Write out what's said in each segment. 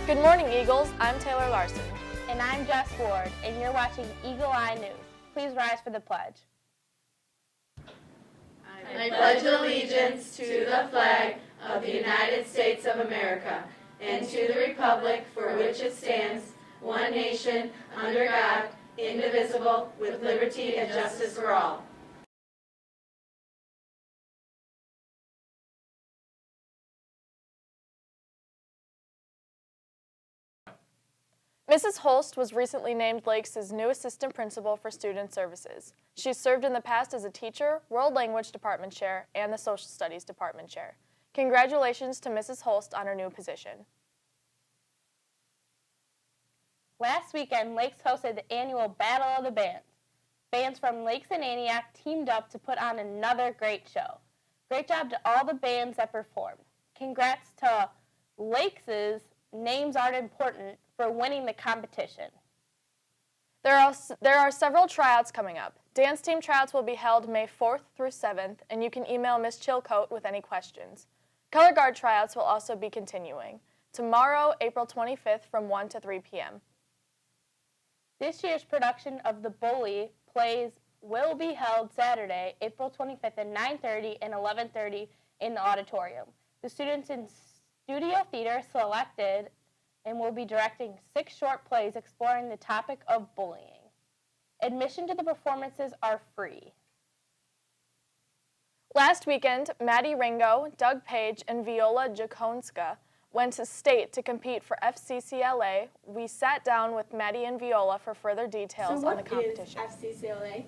Good morning, Eagles. I'm Taylor Larson. And I'm Jess Ward, and you're watching Eagle Eye News. Please rise for the pledge. I pledge allegiance to the flag of the United States of America and to the republic for which it stands, one nation, under God, indivisible, with liberty and justice for all. Mrs. Holst was recently named Lakes' new assistant principal for student services. She's served in the past as a teacher, world language department chair, and the social studies department chair. Congratulations to Mrs. Holst on her new position. Last weekend, Lakes hosted the annual Battle of the Bands. Bands from Lakes and Antioch teamed up to put on another great show. Great job to all the bands that performed. Congrats to Lakes' Names Aren't Important for winning the competition. There are several tryouts coming up. Dance team tryouts will be held May 4th through 7th, and you can email Ms. Chilcote with any questions. Color guard tryouts will also be continuing. Tomorrow, April 25th from 1 to 3 p.m. This year's production of The Bully plays will be held Saturday, April 25th at 9:30 and 11:30 in the auditorium. The students in Studio Theater selected and will be directing 6 short plays exploring the topic of bullying. Admission to the performances are free. Last weekend, Maddie Ringo, Doug Page, and Viola Jakonska went to state to compete for FCCLA. We sat down with Maddie and Viola for further details on the competition. What is FCCLA?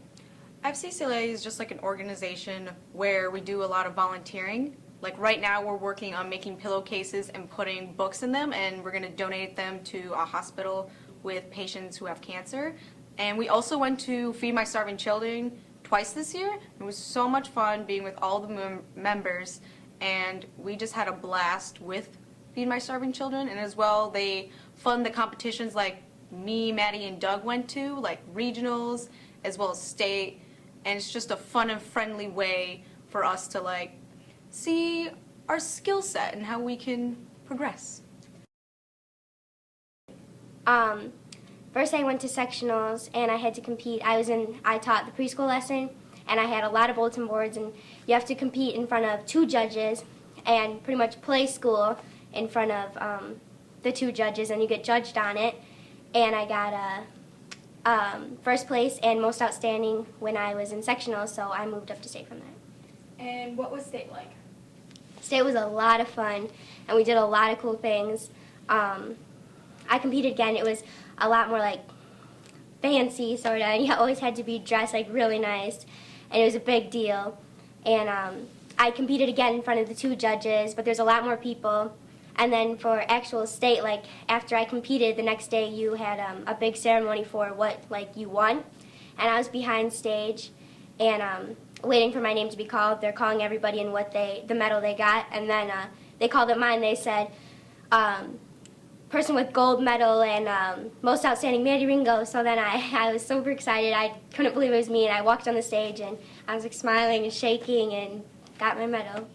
FCCLA is just like an organization where we do a lot of volunteering. Like right now we're working on making pillowcases and putting books in them, and we're going to donate them to a hospital with patients who have cancer. And we also went to Feed My Starving Children twice this year. It was so much fun being with all the members, and we just had a blast with Feed My Starving Children. And as well, they fund the competitions like me, Maddie, and Doug went to, like regionals as well as state. And it's just a fun and friendly way for us to like see our skill set and how we can progress. First I went to sectionals and I had to compete. I taught the preschool lesson and I had a lot of bulletin boards, and you have to compete in front of 2 judges and pretty much play school in front of the 2 judges, and you get judged on it. And I got first place and most outstanding when I was in sectionals, so I moved up to state from there. And what was state like? State was a lot of fun, and we did a lot of cool things. I competed again. It was a lot more like fancy, sort of, and you always had to be dressed like really nice, and it was a big deal. And I competed again in front of the 2 judges, but there's a lot more people. And then for actual state, like after I competed, the next day you had a big ceremony for what like you won, and I was behind stage, and waiting for my name to be called. They're calling everybody and the medal they got, and then they called it mine. They said, person with gold medal and most outstanding, Maddie Ringo. So then I was super excited. I couldn't believe it was me, and I walked on the stage and I was like smiling and shaking and got my medal.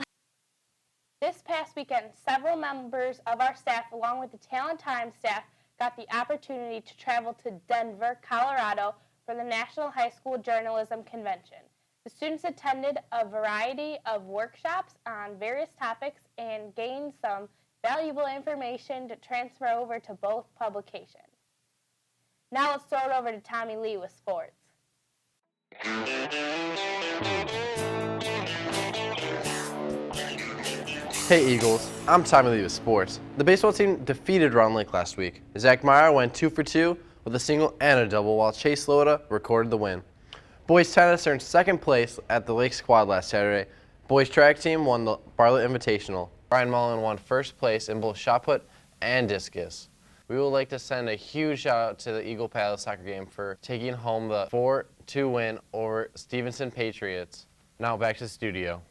This past weekend, several members of our staff, along with the Talent Time staff, got the opportunity to travel to Denver, Colorado for the National High School Journalism Convention. The students attended a variety of workshops on various topics and gained some valuable information to transfer over to both publications. Now let's throw it over to Tommy Lee with sports. Hey Eagles, I'm Tommy Lee with sports. The baseball team defeated Round Lake last week. Zach Meyer went 2 for 2 with a single and a double, while Chase Loda recorded the win. Boys tennis earned 2nd place at the Lake Squad last Saturday. Boys track team won the Bartlett Invitational. Brian Mullen won 1st place in both shot put and discus. We would like to send a huge shout out to the Eagle Paddle soccer game for taking home the 4-2 win over Stevenson Patriots. Now back to the studio.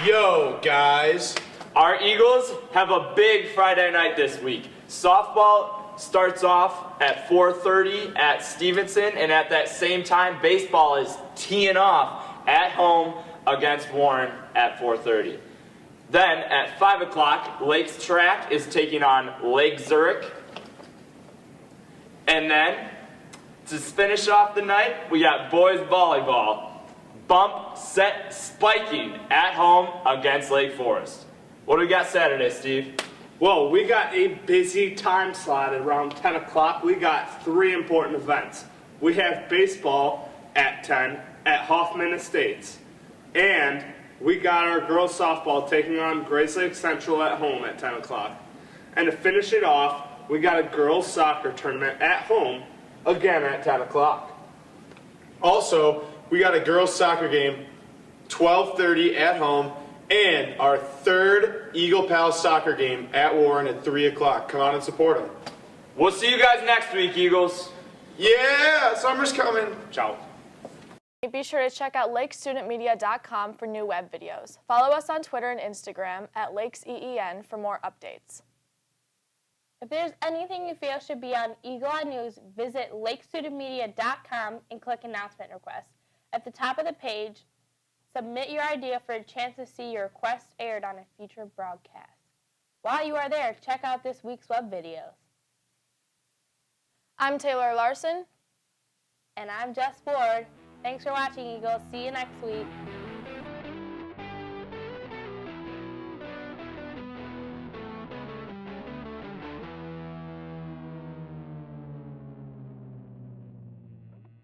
Yo, guys. Our Eagles have a big Friday night this week. Softball starts off at 4:30 at Stevenson, and at that same time, baseball is teeing off at home against Warren at 4:30. Then at 5 o'clock, Lakes Track is taking on Lake Zurich. And then, to finish off the night, we got boys volleyball. Bump, set, spiking at home against Lake Forest. What do we got Saturday, Steve? Well, we got a busy time slot at around 10 o'clock. We got 3 important events. We have baseball at 10 at Hoffman Estates. And we got our girls softball taking on Grace Lake Central at home at 10 o'clock. And to finish it off, we got a girls soccer tournament at home again at 10 o'clock. Also, we got a girls soccer game, 12:30 at home, and our 3rd Eagle Pals soccer game at Warren at 3 o'clock. Come out and support them. We'll see you guys next week, Eagles. Yeah, summer's coming. Ciao. Be sure to check out lakestudentmedia.com for new web videos. Follow us on Twitter and Instagram at LakesEEN for more updates. If there's anything you feel should be on Eagle Eye News, visit lakestudentmedia.com and click Announcement Request. At the top of the page, submit your idea for a chance to see your request aired on a future broadcast. While you are there, check out this week's web videos. I'm Taylor Larson. And I'm Jess Ford. Thanks for watching, Eagles. See you next week.